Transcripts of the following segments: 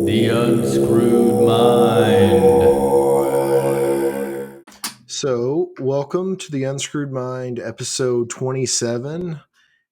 The Unscrewed Mind. So, welcome to the Unscrewed Mind, episode 27.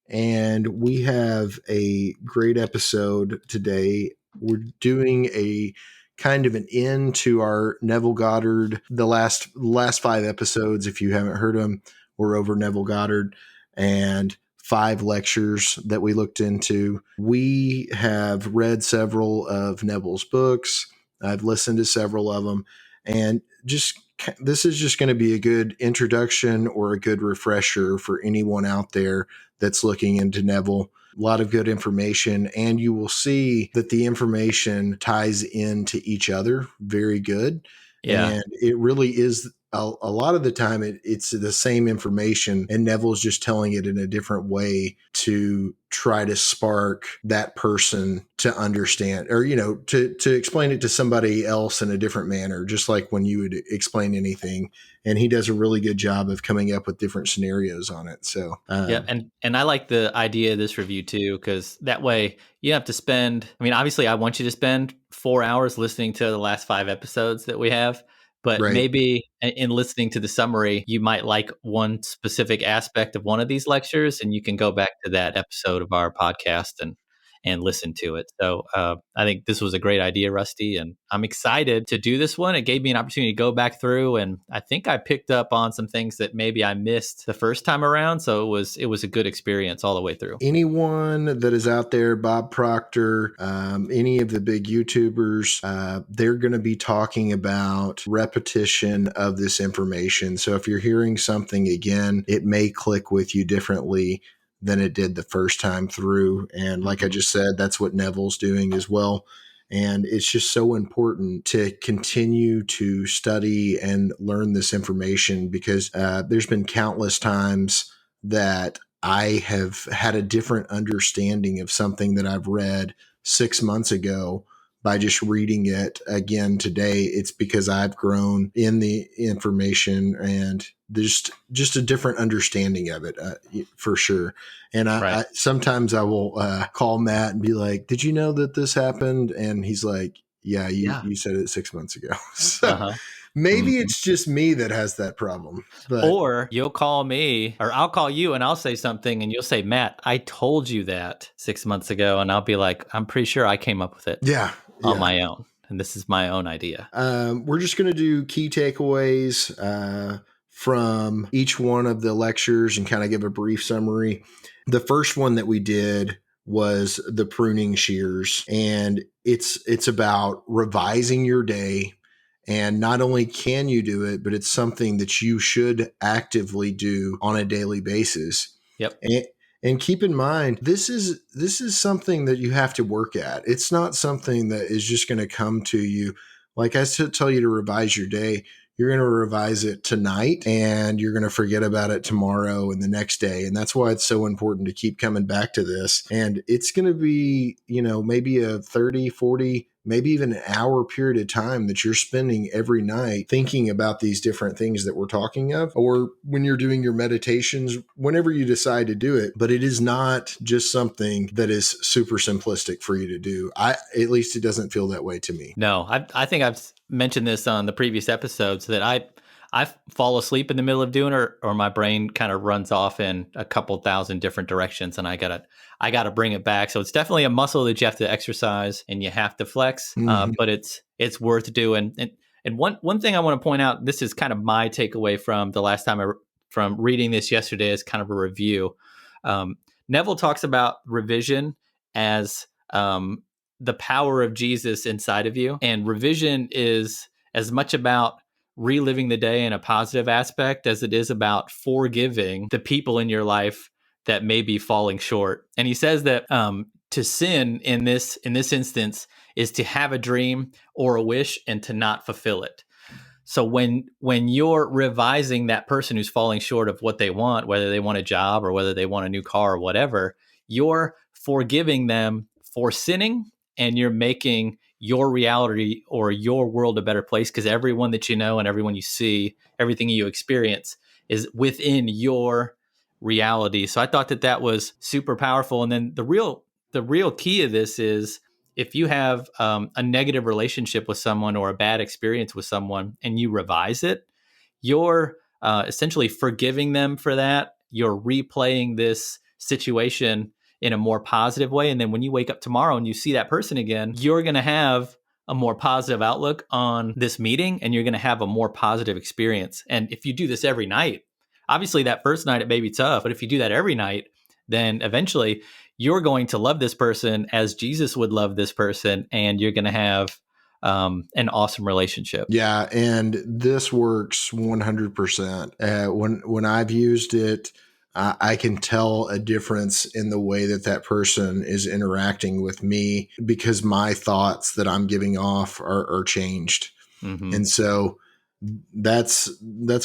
And we have a great episode today. We're doing a kind of an end to our Neville Goddard. The last 5 episodes, if you haven't heard them, were over Neville Goddard and 5 lectures that we looked into. We have read several of Neville's books. I've listened to several of them, and this is just going to be a good introduction or a good refresher for anyone out there that's looking into Neville. A lot of good information, and you will see that the information ties into each other very good. Yeah. And it really is a lot of the time it's the same information, and Neville's just telling it in a different way to try to spark that person to understand, or to explain it to somebody else in a different manner, just like when you would explain anything. And he does a really good job of coming up with different scenarios on it. So Yeah, and I like the idea of this review too, because that way you have to spend, I mean, obviously I want you to spend 4 hours listening to the last 5 episodes that we have, but right. maybe in listening to the summary, you might like one specific aspect of one of these lectures, and you can go back to that episode of our podcast and listen to it. So I think this was a great idea, Rusty, and I'm excited to do this one. It gave me an opportunity to go back through, and I think I picked up on some things that maybe I missed the first time around. So it was a good experience all the way through. Anyone that is out there, Bob Proctor, any of the big YouTubers, they're going to be talking about repetition of this information. So if you're hearing something again, it may click with you differently than it did the first time through. And like I just said, that's what Neville's doing as well. And it's just so important to continue to study and learn this information, because there's been countless times that I have had a different understanding of something that I've read 6 months ago by just reading it again today. It's because I've grown in the information, and there's just a different understanding of it, for sure. And I sometimes I will call Matt and be like, "Did you know that this happened?" And he's like, "Yeah, you said it 6 months ago." So maybe it's just me that has that problem. But or you'll call me, or I'll call you and I'll say something and you'll say, "Matt, I told you that 6 months ago." And I'll be like, "I'm pretty sure I came up with it on my own. And this is my own idea." We're just going to do key takeaways from each one of the lectures and kind of give a brief summary. The first one that we did was the pruning shears, and it's about revising your day. And not only can you do it, but it's something that you should actively do on a daily basis. Yep. And keep in mind, this is something that you have to work at. It's not something that is just going to come to you. Like I tell you to revise your day, you're going to revise it tonight and you're going to forget about it tomorrow and the next day. And that's why it's so important to keep coming back to this. And it's going to be, maybe a 30, 40, maybe even an hour period of time that you're spending every night thinking about these different things that we're talking of, or when you're doing your meditations, whenever you decide to do it. But it is not just something that is super simplistic for you to do. At least it doesn't feel that way to me. No, I think I've mentioned this on the previous episodes that I fall asleep in the middle of doing it, or my brain kind of runs off in a couple thousand different directions, and I gotta bring it back. So it's definitely a muscle that you have to exercise and you have to flex, but it's worth doing. And one thing I want to point out, this is kind of my takeaway from the last time from reading this yesterday as kind of a review. Neville talks about revision as the power of Jesus inside of you, and revision is as much about reliving the day in a positive aspect as it is about forgiving the people in your life that may be falling short. And he says that to sin in this instance is to have a dream or a wish and to not fulfill it. So when you're revising that person who's falling short of what they want, whether they want a job or whether they want a new car or whatever, you're forgiving them for sinning, and you're making your reality or your world a better place, because everyone that you know and everyone you see, everything you experience is within your reality. So I thought that was super powerful. And then the real key of this is if you have a negative relationship with someone or a bad experience with someone and you revise it, you're essentially forgiving them for that. You're replaying this situation in a more positive way. And then when you wake up tomorrow and you see that person again, you're going to have a more positive outlook on this meeting, and you're going to have a more positive experience. And if you do this every night, obviously that first night it may be tough, but if you do that every night, then eventually you're going to love this person as Jesus would love this person, and you're going to have an awesome relationship. Yeah, and this works 100%. When I've used it, I can tell a difference in the way that that person is interacting with me because my thoughts that I'm giving off are changed. Mm-hmm. And so that's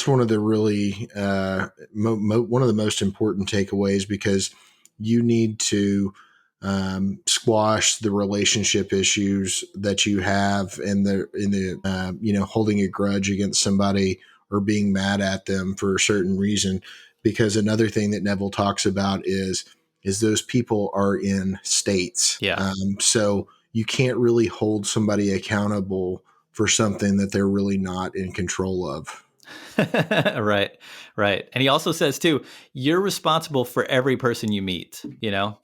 one of the really one of the most important takeaways, because you need to squash the relationship issues that you have in the holding a grudge against somebody or being mad at them for a certain reason. Because another thing that Neville talks about is those people are in states. Yeah. So you can't really hold somebody accountable for something that they're really not in control of. Right. And he also says too, you're responsible for every person you meet,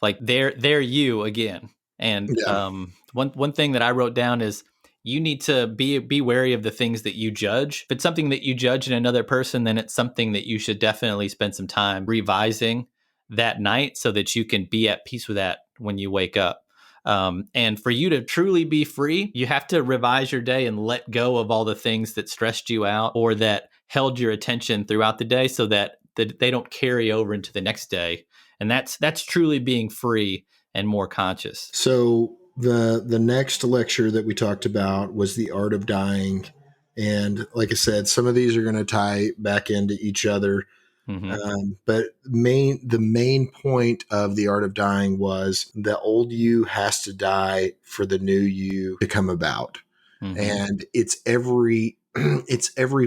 like they're you again. And one thing that I wrote down is you need to be wary of the things that you judge. If it's something that you judge in another person, then it's something that you should definitely spend some time revising that night so that you can be at peace with that when you wake up. And for you to truly be free, you have to revise your day and let go of all the things that stressed you out or that held your attention throughout the day, so that they don't carry over into the next day. And that's truly being free and more conscious. So the next lecture that we talked about was the art of dying. And like I said, some of these are going to tie back into each other. Mm-hmm. But the main point of the art of dying was the old you has to die for the new you to come about. Mm-hmm. And it's every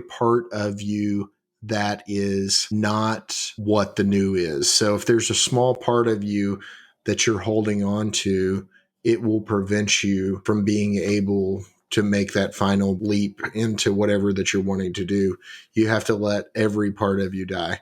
part of you that is not what the new is. So if there's a small part of you that you're holding on to, it will prevent you from being able to make that final leap into whatever that you're wanting to do. You have to let every part of you die.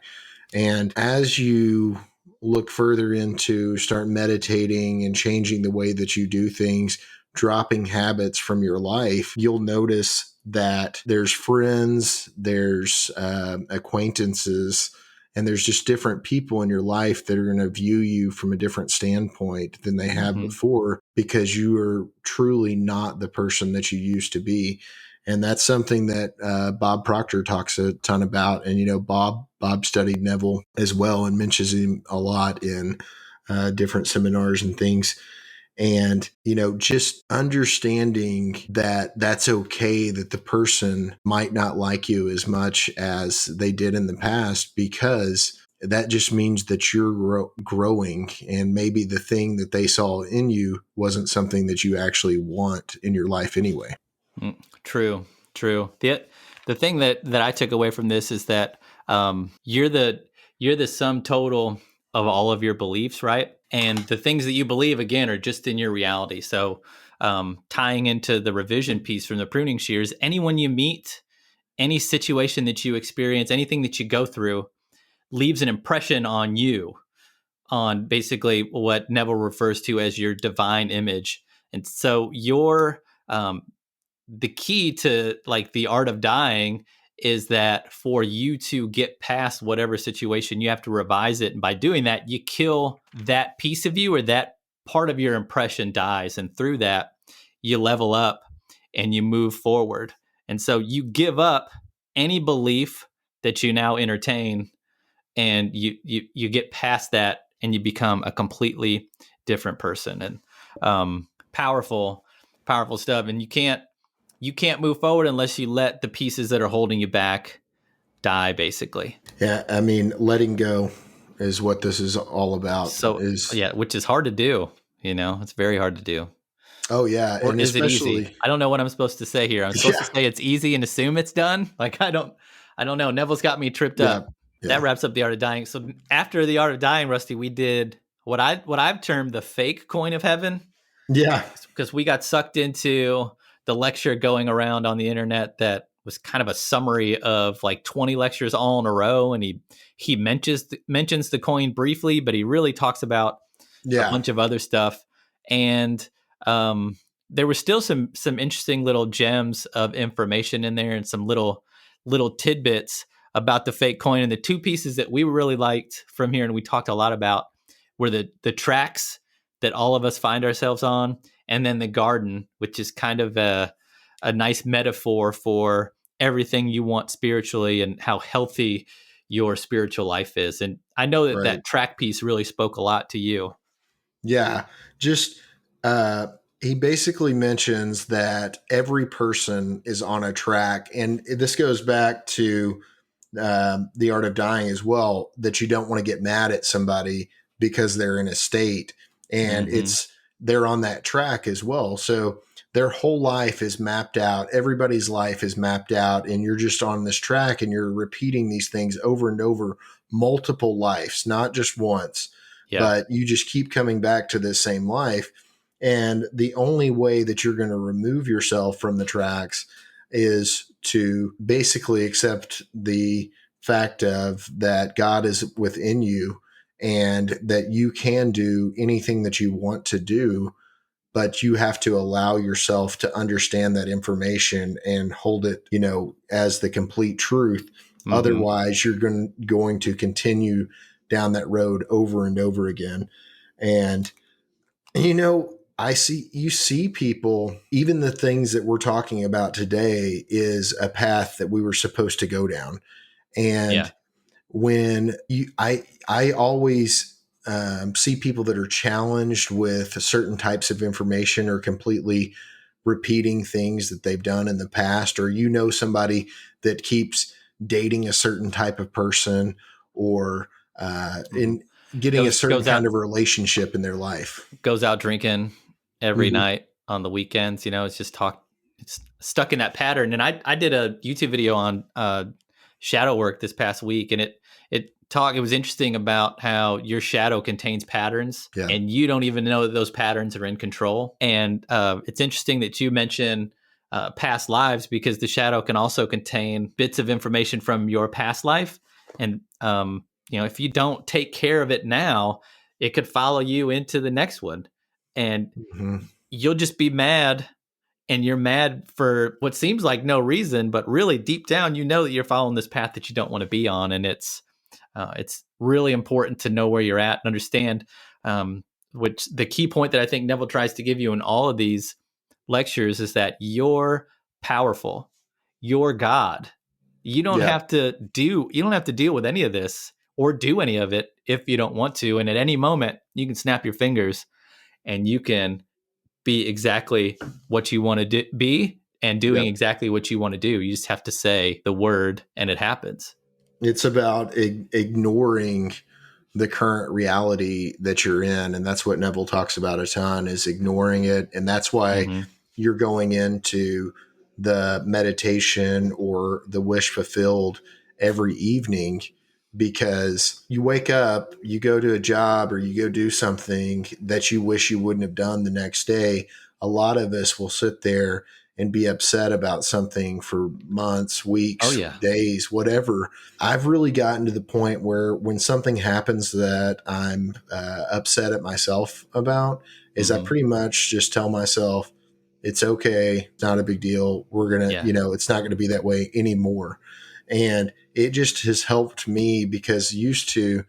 And as you look further into start meditating and changing the way that you do things, dropping habits from your life, you'll notice that there's friends, there's acquaintances, and there's just different people in your life that are going to view you from a different standpoint than they have Mm-hmm. before, because you are truly not the person that you used to be. And that's something that Bob Proctor talks a ton about. And, Bob studied Neville as well and mentions him a lot in different seminars and things. And, just understanding that that's okay, that the person might not like you as much as they did in the past, because that just means that you're growing. And maybe the thing that they saw in you wasn't something that you actually want in your life anyway. True. The thing that I took away from this is that you're the sum total of all of your beliefs, right? And the things that you believe, again, are just in your reality. So tying into the revision piece from the pruning shears, anyone you meet, any situation that you experience, anything that you go through leaves an impression on you, on basically what Neville refers to as your divine image. And so the key to like the art of dying is that for you to get past whatever situation, you have to revise it. And by doing that, you kill that piece of you, or that part of your impression dies. And through that, you level up and you move forward. And so you give up any belief that you now entertain, and you get past that and you become a completely different person. And powerful stuff. And you can't move forward unless you let the pieces that are holding you back die, basically. Yeah, I mean, letting go is what this is all about. So, which is hard to do. It's very hard to do. Oh, yeah. Or And is it especially, easy? I don't know what I'm supposed to say here. I'm supposed to say it's easy and assume it's done. Like, I don't know. Neville's got me tripped up. Yeah. That wraps up the art of dying. So after the art of dying, Rusty, we did what I've termed the fake coin of heaven. Yeah. because we got sucked into the lecture going around on the internet that was kind of a summary of like 20 lectures all in a row, and he mentions the coin briefly, but he really talks about a Yeah. bunch of other stuff. And there were still some interesting little gems of information in there, and some little tidbits about the fake coin. And the two pieces that we really liked from here, and we talked a lot about, were the tracks that all of us find ourselves on, and then the garden, which is kind of a nice metaphor for everything you want spiritually and how healthy your spiritual life is. And I know that Right. that track piece really spoke a lot to you. Yeah. Just, he basically mentions that every person is on a track. And this goes back to The Art of Dying as well, that you don't want to get mad at somebody because they're in a state, and Mm-hmm. they're on that track as well. So their whole life is mapped out. Everybody's life is mapped out, and you're just on this track and you're repeating these things over and over, multiple lives, not just once, Yeah. but you just keep coming back to this same life. And the only way that you're going to remove yourself from the tracks is to basically accept the fact of that God is within you, and that you can do anything that you want to do, but you have to allow yourself to understand that information and hold it, as the complete truth. Mm-hmm. Otherwise, you're going to continue down that road over and over again. And you see people, even the things that we're talking about today is a path that we were supposed to go down. Yeah. And I always see people that are challenged with certain types of information or completely repeating things that they've done in the past, or somebody that keeps dating a certain type of person, or Mm-hmm. in getting a Goes certain goes kind out of relationship in their life. goes out drinking every Mhm. night on the weekends. It's just it's stuck in that pattern. And I did a YouTube video on shadow work this past week, and it was interesting about how your shadow contains patterns, Yeah. and you don't even know that those patterns are in control. And it's interesting that you mention past lives, because the shadow can also contain bits of information from your past life. And if you don't take care of it now, it could follow you into the next one, and Mhm. you'll just be mad. And you're mad for what seems like no reason, but really deep down, you know that you're following this path that you don't want to be on. And it's really important to know where you're at and understand, which the key point that I think Neville tries to give you in all of these lectures is that you're powerful. You're God. Yeah. You don't have to deal with any of this or do any of it if you don't want to. And at any moment, you can snap your fingers and you can be exactly what you want to be, and doing Yeah. exactly what you want to do. You just have to say the word and it happens. It's about ignoring the current reality that you're in. And that's what Neville talks about a ton, is ignoring it. And that's why Mm-hmm. you're going into the meditation or the wish fulfilled every evening, because you wake up, you go to a job, or you go do something that you wish you wouldn't have done the next day. A lot of us will sit there and be upset about something for months, Oh weeks, yeah. days, whatever. I've really gotten to the point where when something happens that I'm upset at myself about, is I Mm-hmm. pretty much just tell myself, it's okay. It's not a big deal. We're going to, Yeah. it's not going to be that way anymore. And it just has helped me, because used to,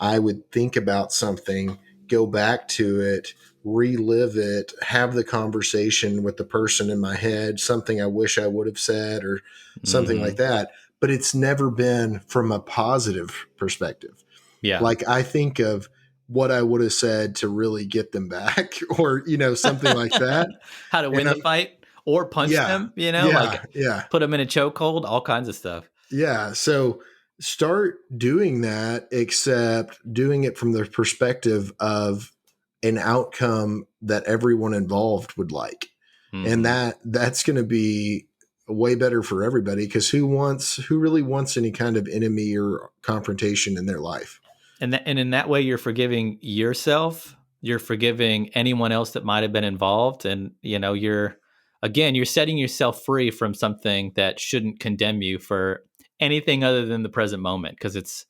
I would think about something, go back to it, relive it, have the conversation with the person in my head, something I wish I would have said, or something like Mm-hmm. that. But it's never been from a positive perspective. Yeah. Like, I think of what I would have said to really get them back, or, something like that. How to win And the fight or punch yeah, them, yeah, like yeah. put them in a chokehold, all kinds of stuff. Yeah. So start doing that, except doing it from the perspective of an outcome that everyone involved would like. And Mm-hmm. that's going to be way better for everybody, because who really wants any kind of enemy or confrontation in their life? And in that way, you're forgiving yourself You're forgiving anyone else that might have been involved. And, you're setting yourself free from something that shouldn't condemn you for anything other than the present moment, because it's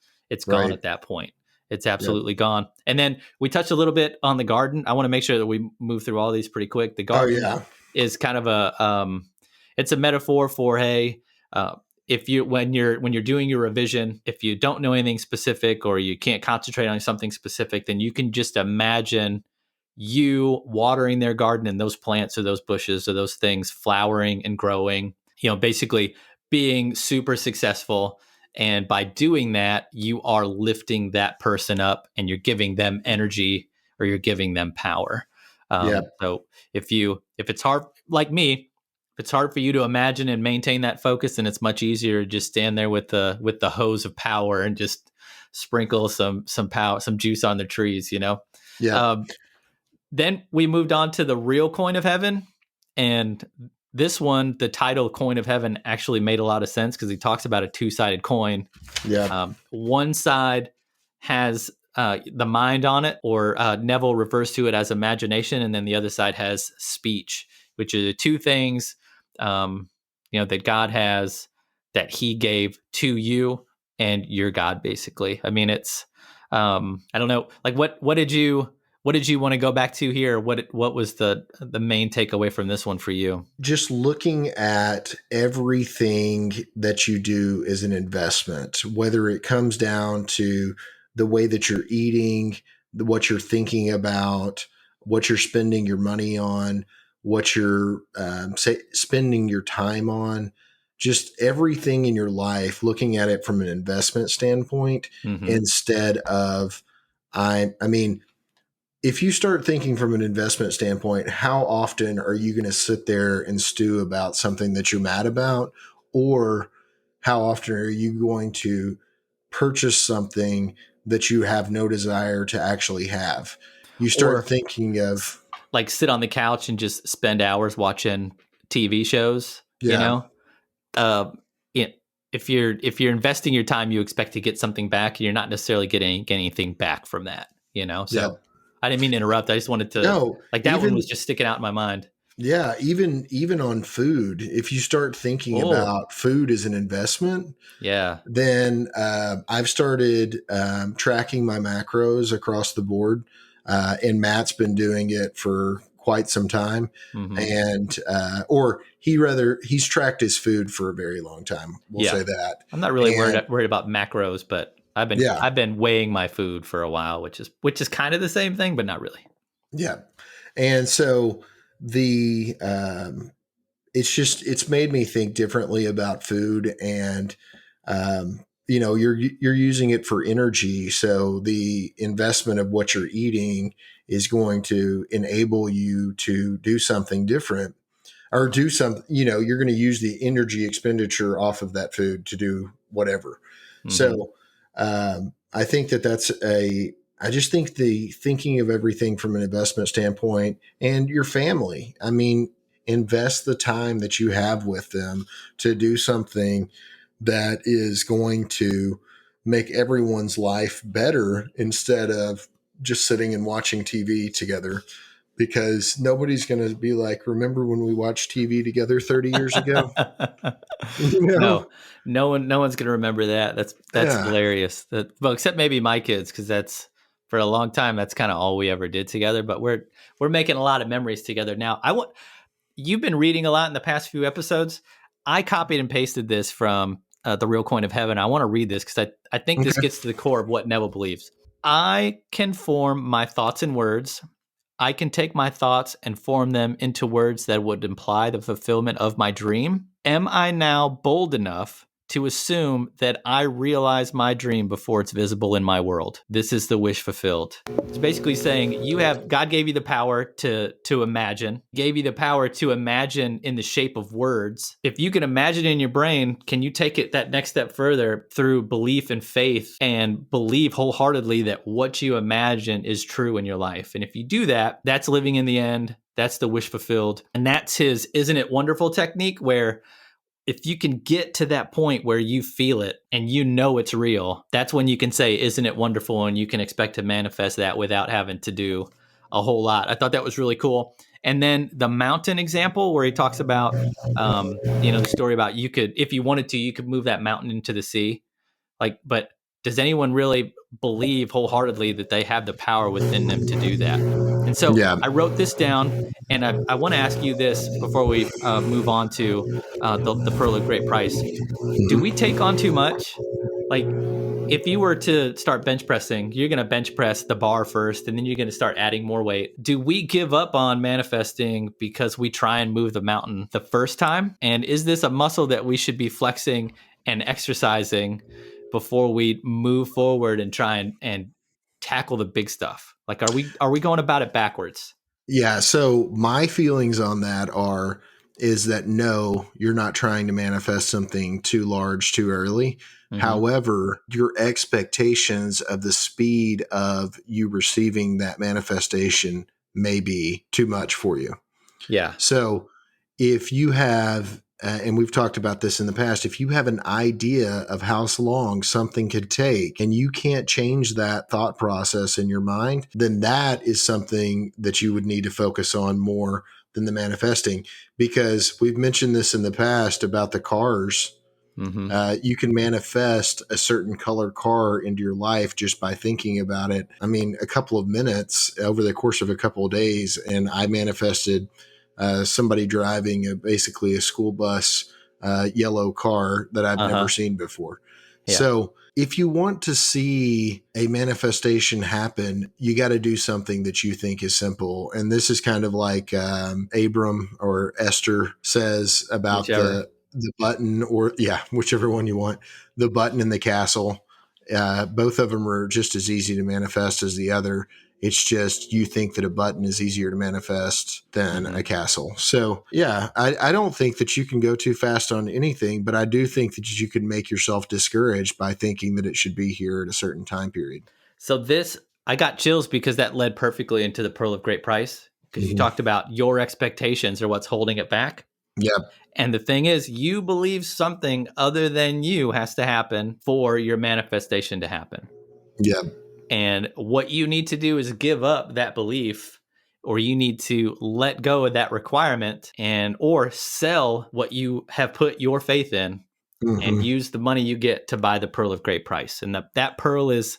gone Right. at that point. It's Yep. absolutely gone. And then we touched a little bit on the garden. I want to make sure that we move through all these pretty quick. The Oh garden yeah. is kind of it's a metaphor for, hey, if you when you're doing your revision, if you don't know anything specific or you can't concentrate on something specific, then you can just imagine you watering their garden and those plants or those bushes or those things flowering and growing, basically being super successful. And by doing that, you are lifting that person up and you're giving them energy, or you're giving them power. Yeah. So if it's hard, like me, if it's hard for you to imagine and maintain that focus, then it's much easier to just stand there with the hose of power and just sprinkle some power, some juice on the trees, Yeah. Um, then we moved on to the real coin of heaven. And this one, the title Coin of Heaven, actually made a lot of sense because he talks about a two-sided coin. Yeah. One side has the mind on it, or Neville refers to it as imagination. And then the other side has speech, which are the two things, that God has, that he gave to you and your God, basically. I mean, it's, I don't know, like what did you want to go back to here? What was the main takeaway from this one for you? Just looking at everything that you do as an investment, whether it comes down to the way that you're eating, what you're thinking about, what you're spending your money on, what you're spending your time on, just everything in your life, looking at it from an investment standpoint Mm-hmm. instead of, I mean, if you start thinking from an investment standpoint, how often are you going to sit there and stew about something that you're mad about? Or how often are you going to purchase something that you have no desire to actually have? You start Or thinking of, like sit on the couch and just spend hours watching TV shows, yeah, uh, it, if you're investing your time, you expect to get something back, and you're not necessarily getting anything back from that, yeah. So I didn't mean to interrupt. I just wanted to, No, like, that one was even, just sticking out in my mind. yeah, even on food, if you start thinking Oh, about food as an investment, yeah. then I've started tracking my macros across the board, and Matt's been doing it for quite some time, Mm-hmm. and or he's tracked his food for a very long time. We'll Yeah. say that, I'm not really and worried about macros, but I've been yeah, I've been weighing my food for a while, which is kind of the same thing, but not really. yeah, and so the it's made me think differently about food, and you're using it for energy, so the investment of what you're eating is going to enable you to do something different, or do something, you're going to use the energy expenditure off of that food to do whatever. Mm-hmm. So I think I just think the thinking of everything from an investment standpoint, and your family, I mean, invest the time that you have with them to do something that is going to make everyone's life better, instead of just sitting and watching TV together, because nobody's going to be like, remember when we watched TV together 30 years ago? You No, know? no one's gonna remember that. That's Yeah. hilarious. Well, except maybe my kids, because that's, for a long time, that's kind of all we ever did together. But we're making a lot of memories together now. You've been reading a lot in the past few episodes. I copied and pasted this from the Real Coin of Heaven. I want to read this because I think this Okay. gets to the core of what Neville believes. I can form my thoughts in words. I can take my thoughts and form them into words that would imply the fulfillment of my dream. Am I now bold enough to assume that I realize my dream before it's visible in my world? This is the wish fulfilled. It's basically saying God gave you the power to imagine, gave you the power to imagine in the shape of words. If you can imagine in your brain, can you take it that next step further through belief and faith, and believe wholeheartedly that what you imagine is true in your life? And if you do that, that's living in the end. That's the wish fulfilled. And that's his "Isn't it wonderful" technique, where if you can get to that point where you feel it and you know it's real, that's when you can say, "Isn't it wonderful?" And you can expect to manifest that without having to do a whole lot. I thought that was really cool. And then the mountain example where he talks about, the story about you could, if you wanted to, you could move that mountain into the sea. Like, but does anyone really believe wholeheartedly that they have the power within them to do that? And so Yeah. I wrote this down, and I want to ask you this before we move on to the Pearl of Great Price. Do we take on too much? Like, if you were to start bench pressing, you're going to bench press the bar first, and then you're going to start adding more weight. Do we give up on manifesting because we try and move the mountain the first time? And is this a muscle that we should be flexing and exercising before we move forward and try and tackle the big stuff? Like, are we going about it backwards? Yeah. So my feelings on that is that no, you're not trying to manifest something too large too early. Mm-hmm. However, your expectations of the speed of you receiving that manifestation may be too much for you. Yeah. So if you have, and we've talked about this in the past, if you have an idea of how long something could take and you can't change that thought process in your mind, then that is something that you would need to focus on more than the manifesting. Because we've mentioned this in the past about the cars. Mm-hmm. You can manifest a certain color car into your life just by thinking about it. I mean, a couple of minutes over the course of a couple of days, and I manifested somebody driving basically a school bus yellow car that I've never seen before. Yeah. So if you want to see a manifestation happen, you got to do something that you think is simple. And this is kind of like Abram or Esther says about the button, or whichever one you want, the button in the castle. Both of them are just as easy to manifest as the other. It's just you think that a button is easier to manifest than a castle. So, I don't think that you can go too fast on anything, but I do think that you can make yourself discouraged by thinking that it should be here at a certain time period. So I got chills because that led perfectly into the Pearl of Great Price, because you talked about your expectations are what's holding it back. Yep. And the thing is, you believe something other than you has to happen for your manifestation to happen. Yep. And what you need to do is give up that belief, or you need to let go of that requirement or sell what you have put your faith in and use the money you get to buy the Pearl of Great Price. And that pearl is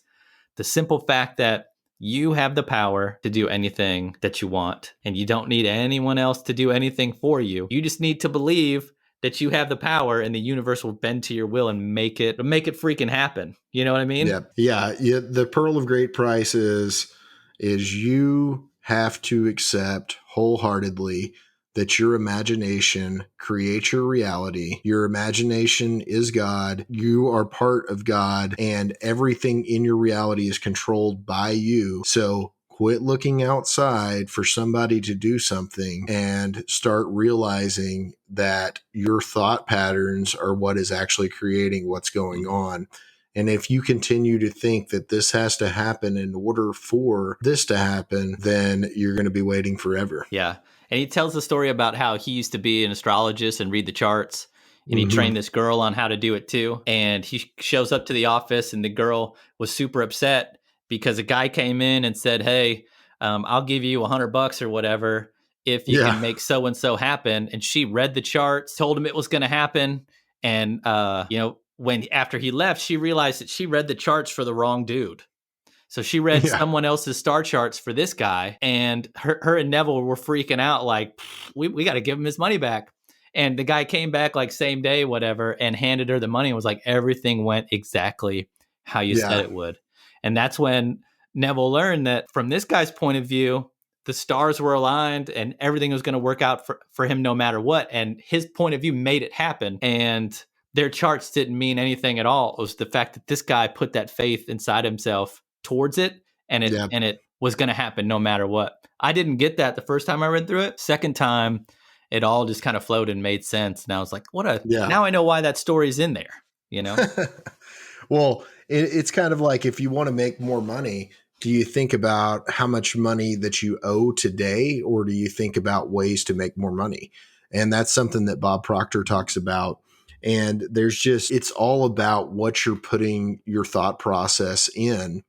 the simple fact that you have the power to do anything that you want, and you don't need anyone else to do anything for you. You just need to believe that you have the power, and the universe will bend to your will and make it freaking happen. You know what I mean? Yeah. The Pearl of Great Price is you have to accept wholeheartedly that your imagination creates your reality. Your imagination is God. You are part of God, and everything in your reality is controlled by you. So quit looking outside for somebody to do something and start realizing that your thought patterns are what is actually creating what's going on. And if you continue to think that this has to happen in order for this to happen, then you're going to be waiting forever. Yeah. And he tells the story about how he used to be an astrologist and read the charts. And he trained this girl on how to do it too. And he shows up to the office, and the girl was super upset because a guy came in and said, "Hey, I'll give you $100 or whatever if you can make so-and-so happen." And she read the charts, told him it was going to happen. And, after he left, she realized that she read the charts for the wrong dude. So she read someone else's star charts for this guy, and her and Neville were freaking out like, we got to give him his money back. And the guy came back like same day, whatever, and handed her the money and was like, everything went exactly how you said it would. And that's when Neville learned that from this guy's point of view, the stars were aligned and everything was going to work out for him no matter what. And his point of view made it happen. And their charts didn't mean anything at all. It was the fact that this guy put that faith inside himself towards it, and it was going to happen no matter what. I didn't get that the first time I read through it. Second time, it all just kind of flowed and made sense. And I was like, now I know why that story's in there, you know? Well, it's kind of like, if you want to make more money, do you think about how much money that you owe today, or do you think about ways to make more money? And that's something that Bob Proctor talks about. And it's all about what you're putting your thought process in.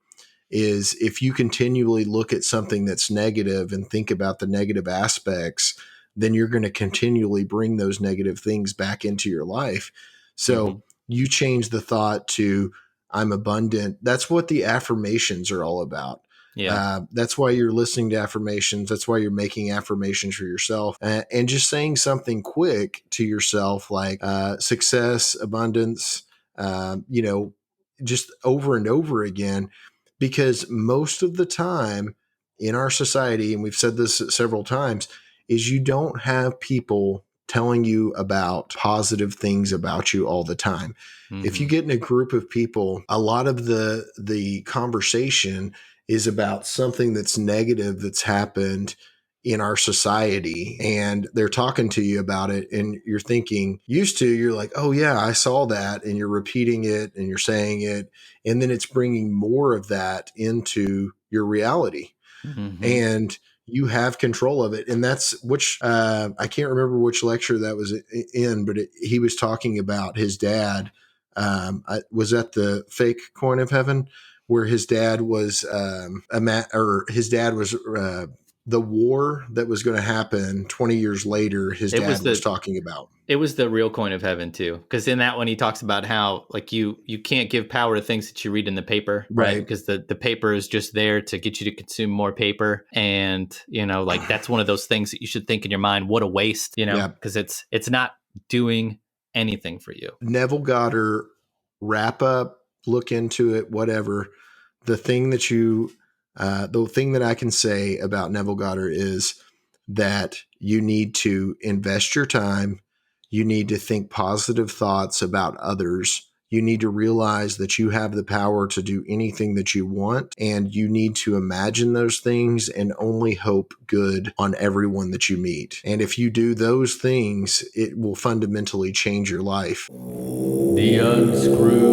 is if you continually look at something that's negative and think about the negative aspects, then you're going to continually bring those negative things back into your life. Mm-hmm. So you change the thought to, I'm abundant. That's what the affirmations are all about. Yeah. That's why you're listening to affirmations. That's why you're making affirmations for yourself, and just saying something quick to yourself like success, abundance, just over and over again. Because most of the time in our society, and we've said this several times, is you don't have people telling you about positive things about you all the time. If you Mm-hmm. get in a group of people, a lot of the conversation is about something that's negative that's happened in our society, and they're talking to you about it, and you're thinking, you're like, oh yeah, I saw that, and you're repeating it and you're saying it, and then it's bringing more of that into your reality, Mm-hmm. and you have control of it. And that's which I can't remember which lecture that was in, but he was talking about his dad. I was at the fake coin of heaven where his dad was the war that was going to happen 20 years later. His It was dad was the talking about. It was the real coin of heaven too, because in that one he talks about how like you can't give power to things that you read in the paper, right? Right. Because the paper is just there to get you to consume more paper, and like that's one of those things that you should think in your mind, what a waste, Yeah. because it's not doing anything for you. Neville Goddard, wrap up, look into it, whatever. The thing that I can say about Neville Goddard is that you need to invest your time. You need to think positive thoughts about others. You need to realize that you have the power to do anything that you want, and you need to imagine those things and only hope good on everyone that you meet. And if you do those things, it will fundamentally change your life. The Unscrewed